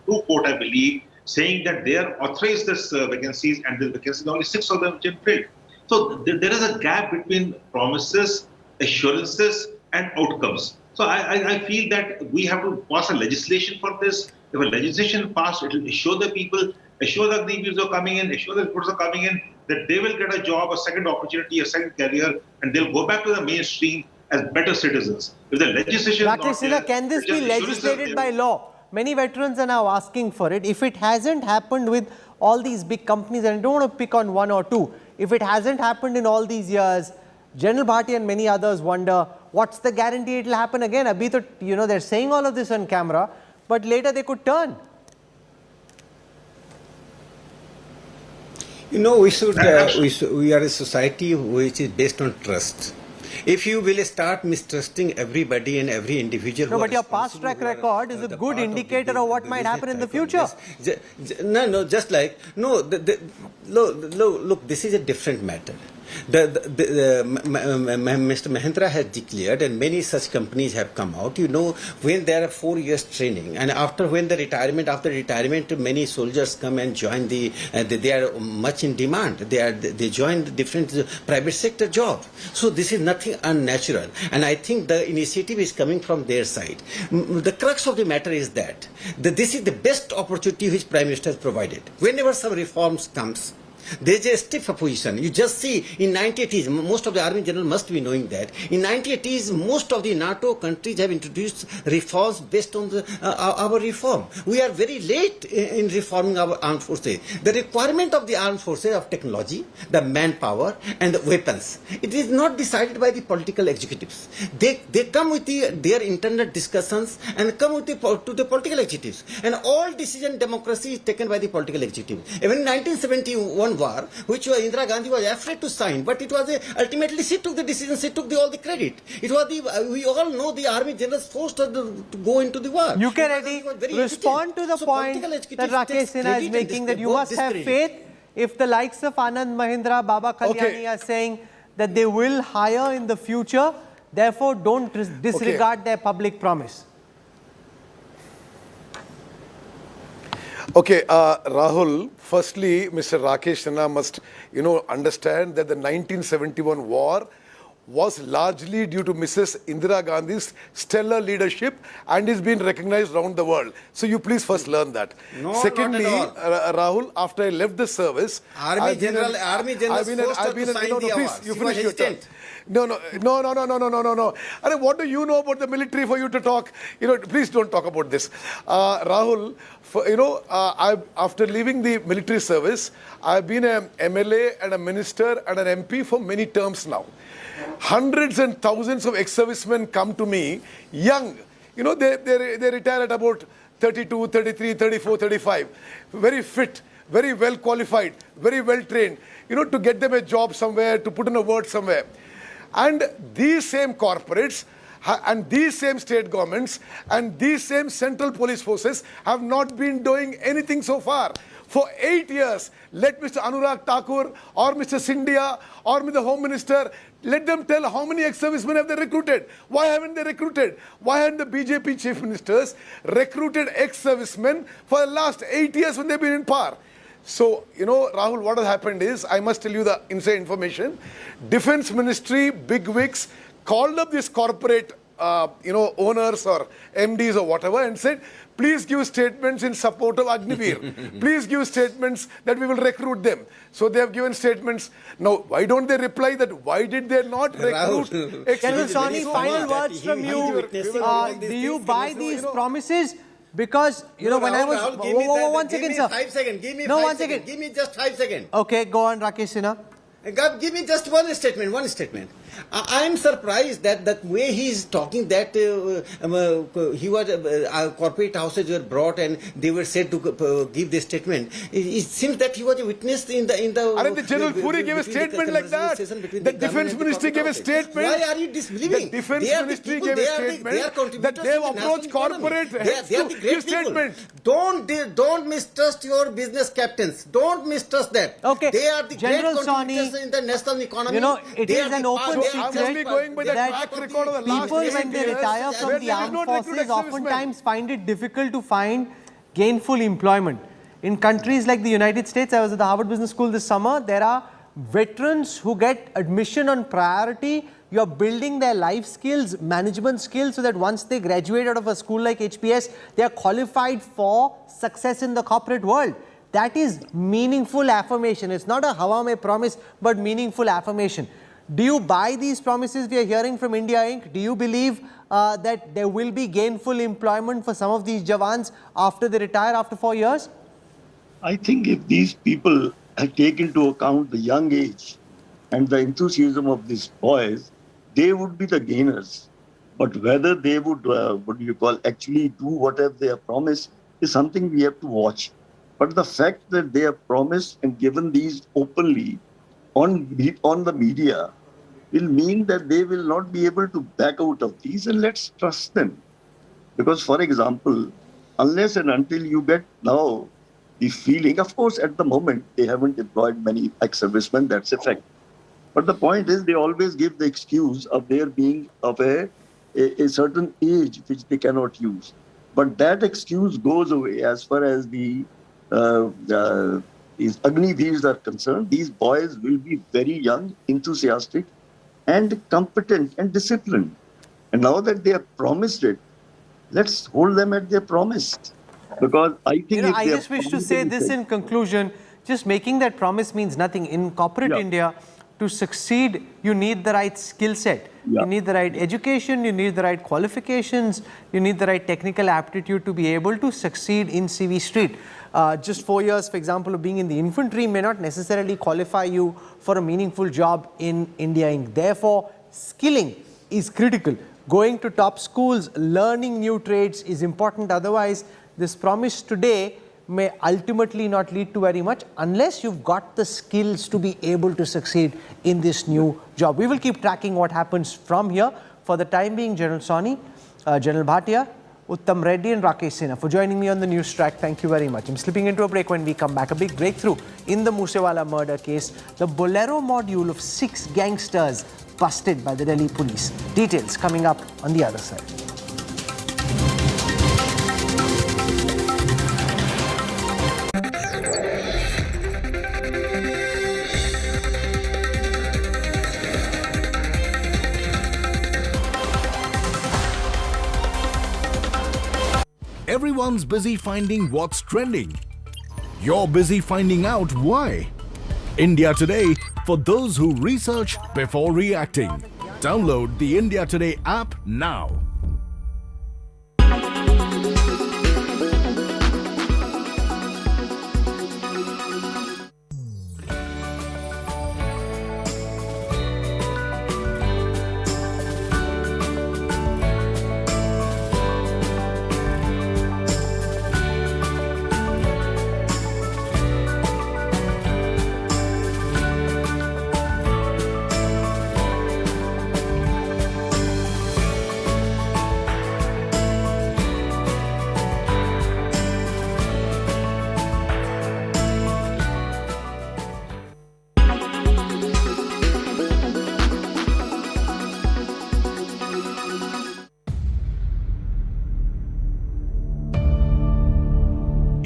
to court, I believe, saying that they are authorized this vacancies, and the vacancies, only 6 of them have been filled. So there is a gap between promises, assurances, and outcomes. So I feel that we have to pass a legislation for this. If a legislation passed, it will assure the people, assure the Agniveers are coming in, assure the recruiters are coming in, that they will get a job, a second opportunity, a second career, and they'll go back to the mainstream as better citizens. If the legislation Rakesh Sinha, can this be legislated by law? Many veterans are now asking for it. If it hasn't happened with all these big companies, and I don't want to pick on one or two, if it hasn't happened in all these years, General Bhatia and many others wonder, what's the guarantee it will happen again? Abhi to, they're saying all of this on camera, but later they could turn. We are a society which is based on trust. If you will start mistrusting everybody and every individual... No, but your past track record is a good indicator of what might happen in the future. Look, this is a different matter. Mr. Mahendra has declared, and many such companies have come out, when there are 4 years training, and after retirement, many soldiers come and join they are much in demand. They join different private sector jobs. So this is nothing unnatural, and I think the initiative is coming from their side. The crux of the matter is that this is the best opportunity which Prime Minister has provided. Whenever some reforms comes, there is a stiff opposition. You just see in 1980s, most of the army general must be knowing that. In 1980s, most of the NATO countries have introduced reforms based on our reform. We are very late in reforming our armed forces. The requirement of the armed forces of technology, the manpower and the weapons, it is not decided by the political executives. They come with their internal discussions and come to the political executives. And all decision democracy is taken by the political executive. Even in 1971, 1971 war, which Indira Gandhi was afraid to sign, but it was ultimately she took the decision, she took all the credit. It was we all know the army generals forced her to go into the war. UK Reddy, respond to the point that Rakesh Sinha is making, that you must have faith if the likes of Anand Mahindra, Baba Kalyani are saying that they will hire in the future, therefore don't disregard their public promise. Okay, Rahul, firstly, Mr. Rakesh Sinha must, understand that the 1971 war was largely due to Mrs. Indira Gandhi's stellar leadership and is being recognized around the world. So you please first learn that. No, secondly, not at all. Rahul, after I left the service, Army general forced her to sign the award. You finish your turn. No. Arre, what do you know about the military for you to talk? Please don't talk about this. Rahul, after leaving the military service, I've been an MLA and a minister and an MP for many terms now. Hundreds and thousands of ex-servicemen come to me, young. They retire at about 32, 33, 34, 35. Very fit, very well qualified, very well trained. To get them a job somewhere, to put in a word somewhere. And these same corporates and these same state governments and these same central police forces have not been doing anything so far. For 8 years, let Mr. Anurag Thakur or Mr. Scindia or the Home Minister, let them tell how many ex-servicemen have they recruited. Why haven't they recruited? Why haven't the BJP chief ministers recruited ex-servicemen for the last 8 years when they've been in power? So, Rahul, what has happened is, I must tell you the inside information. Defense Ministry, bigwigs, called up this corporate, owners or MDs or whatever and said, please give statements in support of Agniveer. Please give statements that we will recruit them. So they have given statements. Now, why don't they reply that? Why did they not recruit? General Sawhney, final words from you. Do you buy these promises? Because, when I was... Rahul, one second, sir. 5 seconds. Give me 1 second. Give me just 5 seconds. Okay, go on, Rakesh Sinha. Give me just one statement. I am surprised that the way he is talking, that he was corporate houses were brought and they were said to give this statement. It seems that he was a witness in the. The General Puri gave a statement like that. The Defense Ministry gave a statement. Why are you disbelieving? The Defense Ministry gave a statement that they have approached corporate heads to give statement. Don't mistrust your business captains. Don't mistrust that. Okay. They are the General great contributors in the national economy. It is an open secret that people, when they retire from the armed forces, oftentimes find it difficult to find gainful employment. In countries like the United States, I was at the Harvard Business School this summer, there are veterans who get admission on priority. You're building their life skills, management skills, so that once they graduate out of a school like HPS, they are qualified for success in the corporate world. That is meaningful affirmation. It's not a Hawa mein promise, but meaningful affirmation. Do you buy these promises we are hearing from India Inc.? Do you believe that there will be gainful employment for some of these Jawans after they retire after 4 years? I think if these people take into account the young age and the enthusiasm of these boys, they would be the gainers. But whether they would, actually do whatever they have promised is something we have to watch. But the fact that they have promised and given these openly on the media will mean that they will not be able to back out of these, and let's trust them. Because, for example, unless and until you get now the feeling, of course, at the moment, they haven't employed many ex-servicemen, that's a fact. But the point is, they always give the excuse of their being of a certain age which they cannot use. But that excuse goes away as far as these Agniveers are concerned. These boys will be very young, enthusiastic, and competent and disciplined. And now that they have promised it, let's hold them at their promise. Because I think I just wish to say this in conclusion, just making that promise means nothing. In corporate India, to succeed, you need the right skill set. You need the right education, you need the right qualifications, you need the right technical aptitude to be able to succeed in CV Street. Just 4 years, for example, of being in the infantry may not necessarily qualify you for a meaningful job in India Inc. Therefore, skilling is critical. Going to top schools, learning new trades is important. Otherwise, this promise today may ultimately not lead to very much unless you've got the skills to be able to succeed in this new job. We will keep tracking what happens from here. For the time being, General Soni, General Bhatia, Uttam Reddy and Rakesh Sinha for joining me on the Newstrack. Thank you very much. I'm slipping into a break. When we come back, a big breakthrough in the Moosewala murder case. The Bolero module of 6 gangsters busted by the Delhi police. Details coming up on the other side. Everyone's busy finding what's trending. You're busy finding out why. India Today, for those who research before reacting. Download the India Today app now.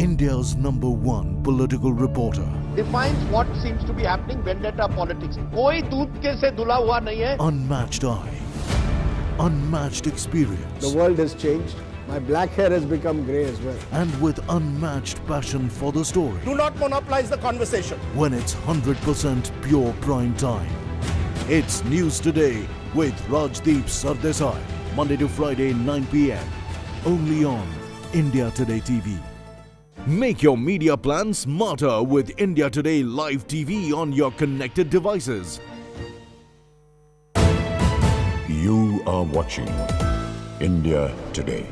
India's #1 political reporter. Defines what seems to be happening, vendetta politics. कोई दूध के से धुला हुआ नहीं है. Unmatched eye, unmatched experience. The world has changed. My black hair has become grey as well. And with unmatched passion for the story. Do not monopolize the conversation. When it's 100% pure prime time. It's News Today with Rajdeep Sardesai. Monday to Friday, 9 p.m. Only on India Today TV. Make your media plan smarter with India Today Live TV on your connected devices. You are watching India Today.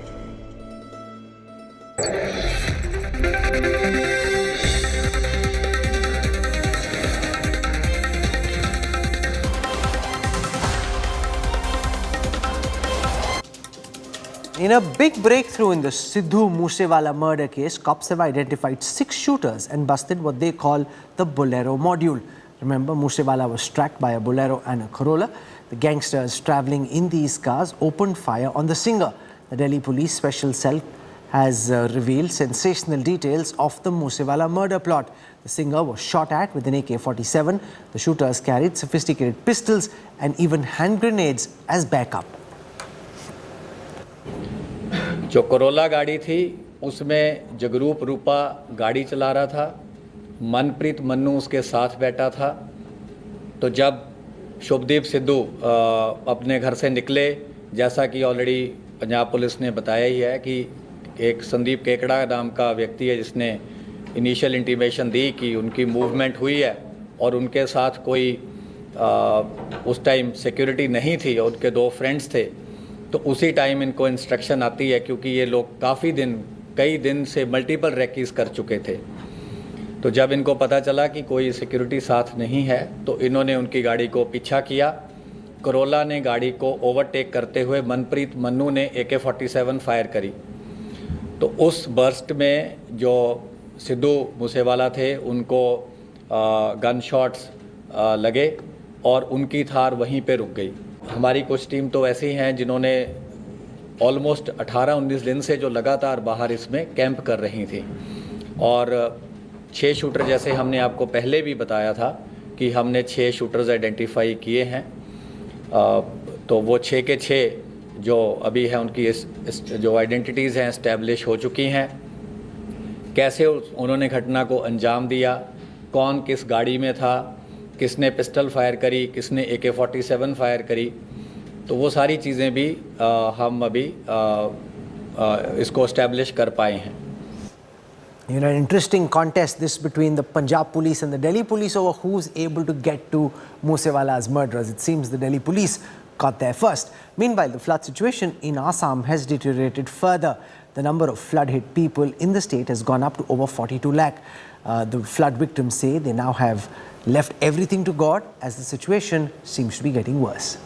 In a big breakthrough in the Sidhu Moosewala murder case, cops have identified 6 shooters and busted what they call the Bolero module. Remember, Moosewala was tracked by a Bolero and a Corolla. The gangsters travelling in these cars opened fire on the singer. The Delhi Police Special Cell has revealed sensational details of the Moosewala murder plot. The singer was shot at with an AK-47. The shooters carried sophisticated pistols and even hand grenades as backup. जो Corolla गाड़ी थी उसमें जगरूप रूपा गाड़ी चला रहा था, मनप्रीत मन्नू उसके साथ बैठा था। तो जब शुभदीप सिद्धू अपने घर से निकले, जैसा कि ऑलरेडी पंजाब पुलिस ने बताया ही है कि एक संदीप केकड़ा नाम का व्यक्ति है जिसने इनिशियल इंटीमेशन दी कि उनकी मूवमेंट हुई है और उनके साथ कोई उस टाइम सिक्योरिटी नहीं थी और उनके 2 फ्रेंड्स थे। तो उसी टाइम इनको इंस्ट्रक्शन आती है, क्योंकि ये लोग कई दिन से मल्टीपल रैकीज कर चुके थे। तो जब इनको पता चला कि कोई सिक्योरिटी साथ नहीं है तो इन्होंने उनकी गाड़ी को पीछा किया। करोला ने गाड़ी को ओवरटेक करते हुए मनप्रीत मन्नू ने AK-47 फायर करी। तो उस बर्स्ट में जो सिद्धू मूसेवाला थे उनको गन शॉट्स लगे और उनकी थार वहीं पे रुक गई। हमारी कुछ टीम तो ऐसी हैं जिन्होंने ऑलमोस्ट 18-19 दिन से जो लगातार बाहर इसमें कैंप कर रही थी और 6 शूटर, जैसे हमने आपको पहले भी बताया था कि हमने 6 शूटर्स आइडेंटिफाई किए हैं। तो वो 6 के 6 जो अभी है उनकी जो आइडेंटिटीज़ हैं इस्टेब्लिश हो चुकी हैं। कैसे उन्होंने घटना को अंजाम दिया, कौन किस गाड़ी में था, किसने पिस्टल फायर करी, किसने AK-47 फायर करी, तो वो सारी चीज़ें भी हम अभी इसको एस्टैब्लिश कर पाए हैं। You know, an interesting contest this between the Punjab police and the Delhi police over who's able to get to Moosewala's murderers. It seems the Delhi police got there first. Meanwhile, the flood situation in Assam has deteriorated further. the number of flood-hit people in the state has gone up to over 42 lakh. The flood victims say they now have left everything to God as the situation seems to be getting worse.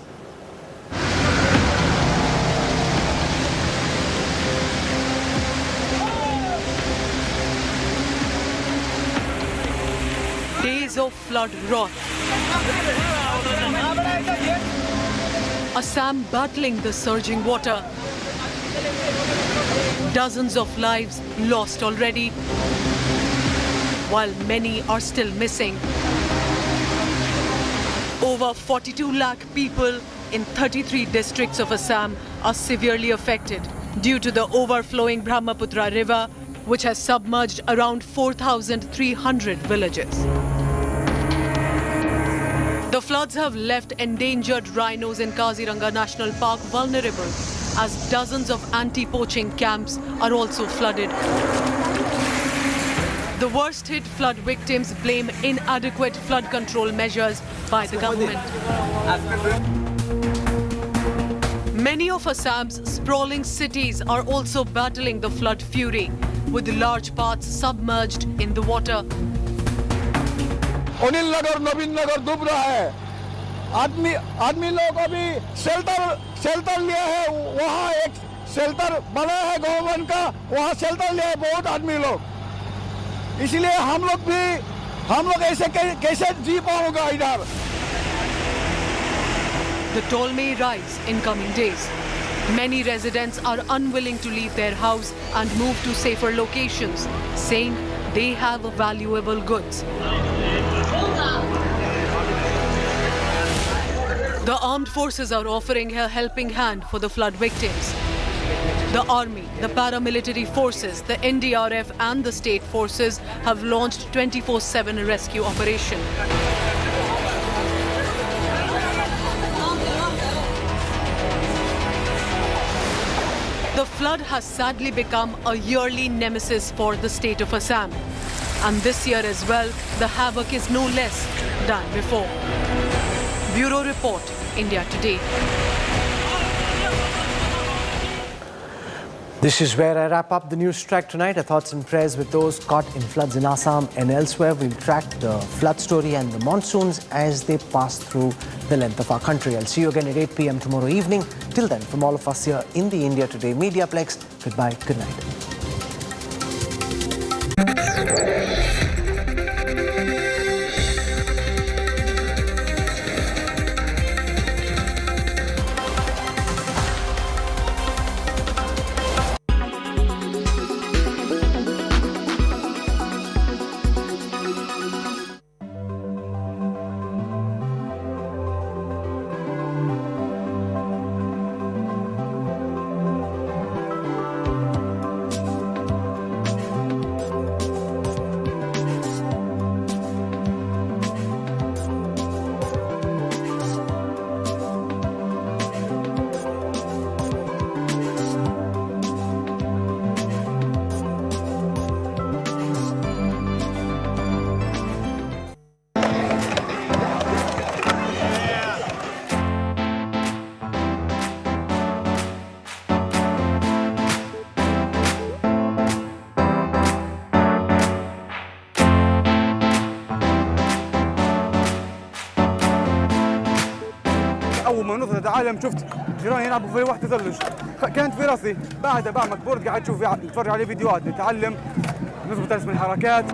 Days of flood wrath. Assam battling the surging water. Dozens of lives lost already, while many are still missing. Over 42 lakh people in 33 districts of Assam are severely affected due to the overflowing Brahmaputra river, which has submerged around 4,300 villages. The floods have left endangered rhinos in Kaziranga National Park vulnerable, as dozens of anti-poaching camps are also flooded. The worst-hit flood victims blame inadequate flood control measures by the government. Many of Assam's sprawling cities are also battling the flood fury, with large parts submerged in the water. Anil नगर नवीन नगर डूब रहा है आदमी लोग अभी shelter लिया है वहाँ एक शेल्टर बना है गवर्नमेंट का वहाँ शेल्टर लिया है बहुत आदमी लोग इसलिए हम लोग ऐसे कैसे जी पाओगे इधर The toll may rise in coming days. Many residents are unwilling to leave their house and move to safer locations, saying they have valuable goods. The armed forces are offering a helping hand for the flood victims. The army, the paramilitary forces, the NDRF and the state forces have launched 24/7 rescue operation. The flood has sadly become a yearly nemesis for the state of Assam. And this year as well, the havoc is no less than before. Bureau Report, India Today. This is where I wrap up the Newstrack tonight. Our thoughts and prayers with those caught in floods in Assam and elsewhere. We'll track the flood story and the monsoons as they pass through the length of our country. I'll see you again at 8 p.m. tomorrow evening. Till then, from all of us here in the India Today Mediaplex, goodbye, good night. اول ما نزلت العالم شفت جيراني يلعبوا في واحده ثلج كانت في راسي بعدها بعمل بورد قاعد اشوف اتفرج عليه فيديوهات نتعلم نظبط رسم الحركات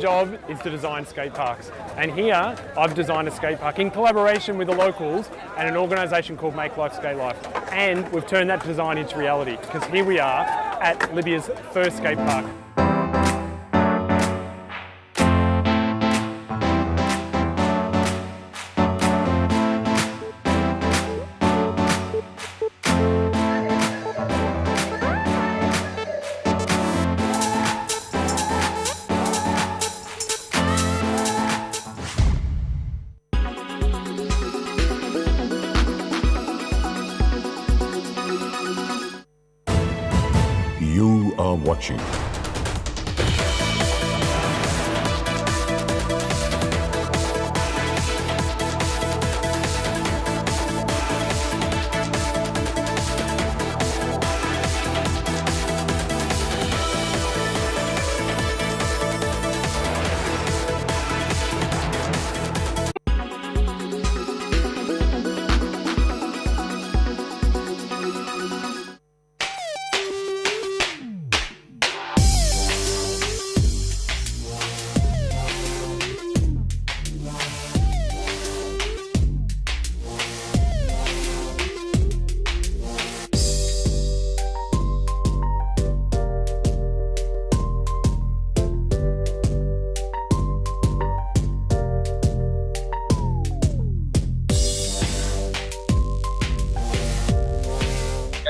job is to design skate parks, and here I've designed a skate park in collaboration with the locals and an organisation called Make Life Skate Life, and we've turned that design into reality because here we are at Libya's first skate park. You are watching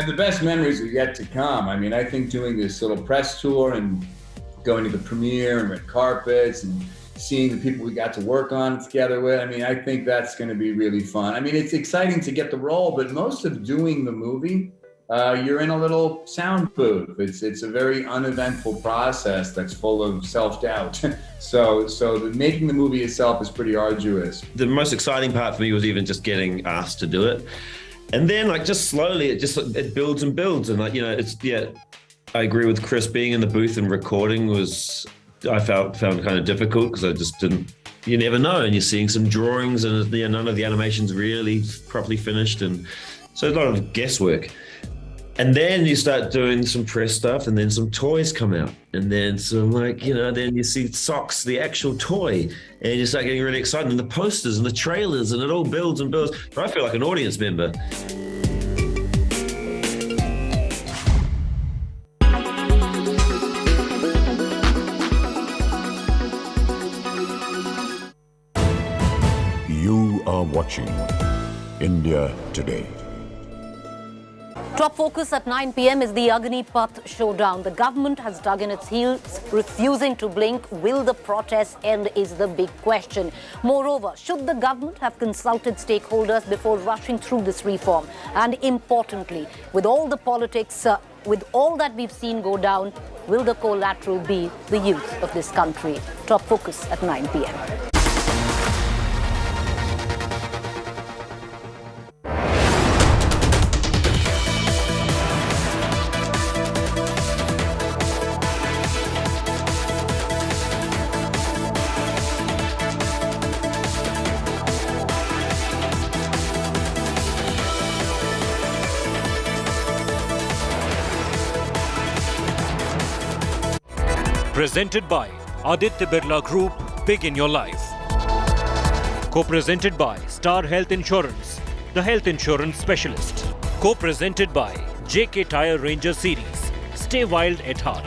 And the best memories are yet to come. I mean, I think doing this little press tour and going to the premiere and red carpets and seeing the people we got to work on together with, I mean, I think that's going to be really fun. I mean, it's exciting to get the role, but most of doing the movie, you're in a little sound booth. It's a very uneventful process that's full of self-doubt. So making the movie itself is pretty arduous. The most exciting part for me was even just getting asked to do it. And then like just slowly, it builds and builds. And like, you know, I agree with Chris, being in the booth and recording I found kind of difficult because I just didn't, you never know. And you're seeing some drawings and none of the animation's really properly finished. And so a lot of guesswork. And then you start doing some press stuff and then some toys come out. And then some then you see Socks, the actual toy, and you start getting really excited. And the posters and the trailers, and it all builds and builds. But I feel like an audience member. You are watching India Today. Top focus at 9 p.m. is the Agnipath Showdown. The government has dug in its heels, refusing to blink. Will the protests end is the big question. Moreover, should the government have consulted stakeholders before rushing through this reform? And importantly, with all the politics, with all that we've seen go down, will the collateral be the youth of this country? Top focus at 9 p.m. Presented by Aditya Birla Group, Big in Your Life. Co-presented by Star Health Insurance, the health insurance specialist. Co-presented by JK Tyre Ranger Series. Stay wild at heart.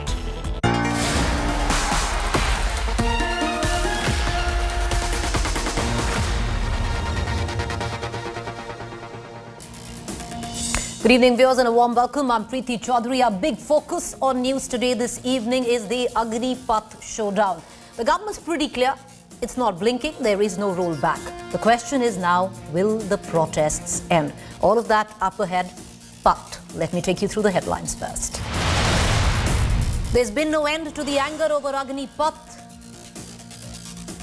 Good evening, viewers, and a warm welcome. I'm Preeti Chaudhary. Our big focus on news today this evening is the Agnipath Showdown. The government's pretty clear. It's not blinking. There is no rollback. The question is now, will the protests end? All of that up ahead, but let me take you through the headlines first. There's been no end to the anger over Agnipath.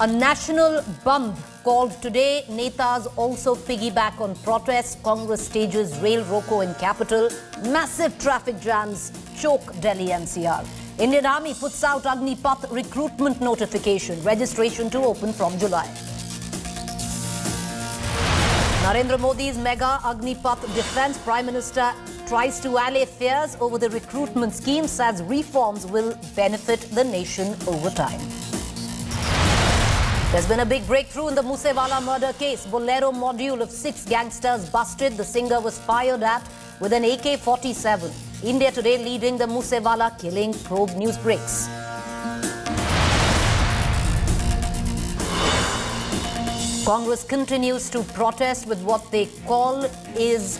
A national bump called today. Netas also piggyback on protests. Congress stages rail roko in capital. Massive traffic jams choke Delhi NCR. Indian Army puts out Agnipath recruitment notification. Registration to open from July. Narendra Modi's mega Agnipath defense. Prime Minister tries to allay fears over the recruitment scheme, says reforms will benefit the nation over time. There's been a big breakthrough in the Moosewala murder case. Bolero module of 6 gangsters busted. The singer was fired at with an AK-47. India Today leading the Moosewala killing. Probe news breaks. Congress continues to protest with what they call is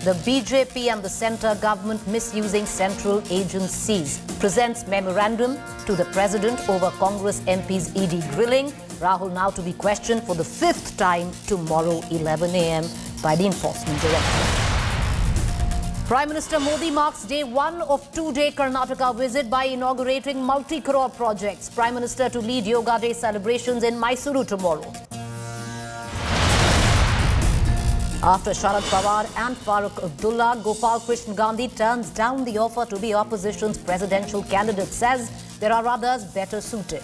the BJP and the centre government misusing central agencies. Presents memorandum to the president over Congress MP's ED grilling. Rahul now to be questioned for the 5th time tomorrow 11 a.m. by the Enforcement Directorate. Prime Minister Modi marks day 1 of 2-day Karnataka visit by inaugurating multi-crore projects. Prime Minister to lead Yoga Day celebrations in Mysuru tomorrow. After Sharad Pawar and Farooq Abdullah, Gopal Krishna Gandhi turns down the offer to be opposition's presidential candidate, says there are others better suited.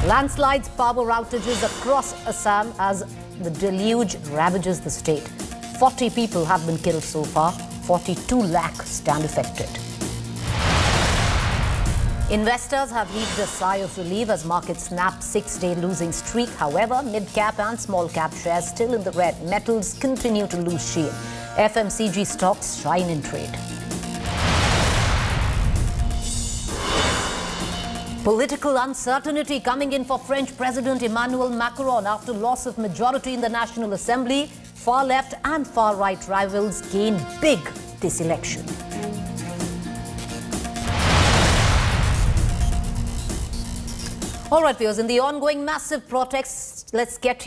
Landslides, power outages across Assam as the deluge ravages the state. 40 people have been killed so far, 42 lakh stand affected. Investors have heaved a sigh of relief as markets snap 6-day losing streak. However, mid-cap and small-cap shares still in the red. Metals continue to lose shield. FMCG stocks shine in trade. Political uncertainty coming in for French President Emmanuel Macron after loss of majority in the National Assembly. far left and far right rivals gain big this election. All right, viewers, in the ongoing massive protests, let's get you